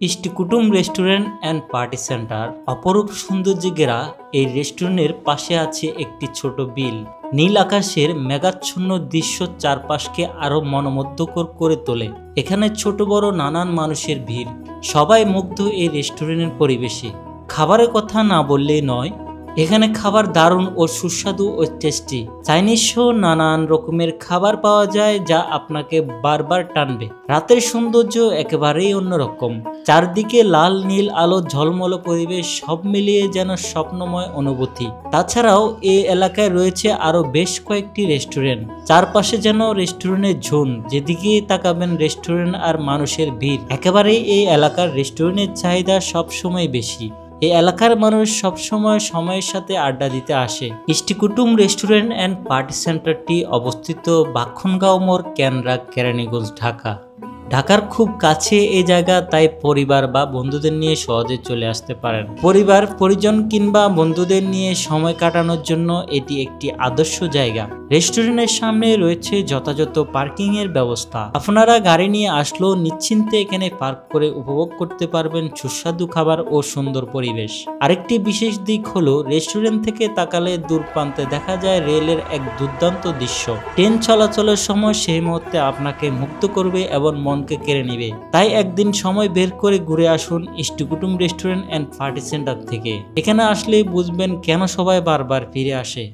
ইষ্টকুটুম restaurant and party centre অপরূপ সৌন্দর্যে ঘেরা এই রেস্টুরেন্টের পাশে আছে একটি ছোট বিল। নীল আকাশের মেঘাচ্ছন্ন দৃশ্য চারপাশকে আরো মনোমুগ্ধকর করে তোলে। এখানে ছোট বড় নানান মানুষের ভিড়, সবাই মুগ্ধ এই রেস্টুরেন্টের পরিবেশে। খাবারের কথা না বললেই নয়, এখানে খাবার দারুণ ও সুস্বাদু ও টেস্টি। চাইনিজ সহ নানান রকমের খাবার পাওয়া যায় যা আপনাকে বারবার টানবে। রাতের সৌন্দর্য একেবারেই অন্যরকম, চারদিকে লাল নীল আলো, ঝলমলো পরিবেশ, সব মিলিয়ে যেন স্বপ্নময় অনুভূতি। তাছাড়াও এই এলাকায় রয়েছে আরো বেশ কয়েকটি রেস্টুরেন্ট, চারপাশে যেন রেস্টুরেন্টের ঝুন, যেদিকেই তাকাবেন রেস্টুরেন্ট আর মানুষের ভিড়। একেবারেই এই এলাকার রেস্টুরেন্টের চাহিদা সবসময় বেশি। এই এলাকার মানুষ সবসময় সময়ের সাথে আড্ডা দিতে আসে। ইষ্টকুটুম রেস্টুরেন্ট অ্যান্ড পার্টি সেন্টারটি অবস্থিত বাক্ষনগাঁও মোড়, কেনরা, কেরানীগঞ্জ, ঢাকা। ঢাকার খুব কাছে এই জায়গা, তাই পরিবার বা বন্ধুদের নিয়ে সহজে চলে আসতে পারেন। পরিবার পরিজন কিংবা বন্ধুদের নিয়ে সময় কাটানোর জন্য এটি একটি আদর্শ জায়গা। রেস্টুরেন্টের সামনে রয়েছে যথাযথ পার্কিং এর ব্যবস্থা। আপনারা গাড়ি নিয়ে আসলেও নিশ্চিন্তে এখানে পার্ক করে উপভোগ করতে পারবেন সুস্বাদু খাবার ও সুন্দর পরিবেশ। আরেকটি বিশেষ দিক হলো রেস্টুরেন্ট থেকে তাকালে দূর প্রান্তে দেখা যায় রেলের এক দুর্দান্ত দৃশ্য। ট্রেন চলাচলের সময় সেই মুহূর্তে আপনাকে মুগ্ধ করবে এবং মনকে কেড়ে নিবে। তাই একদিন সময় বের করে ঘুরে আসুন ইষ্টকুটুম রেস্টুরেন্ট অ্যান্ড পার্টি সেন্টার থেকে। এখানে আসলেই বুঝবেন কেন সবাই বারবার ফিরে আসে।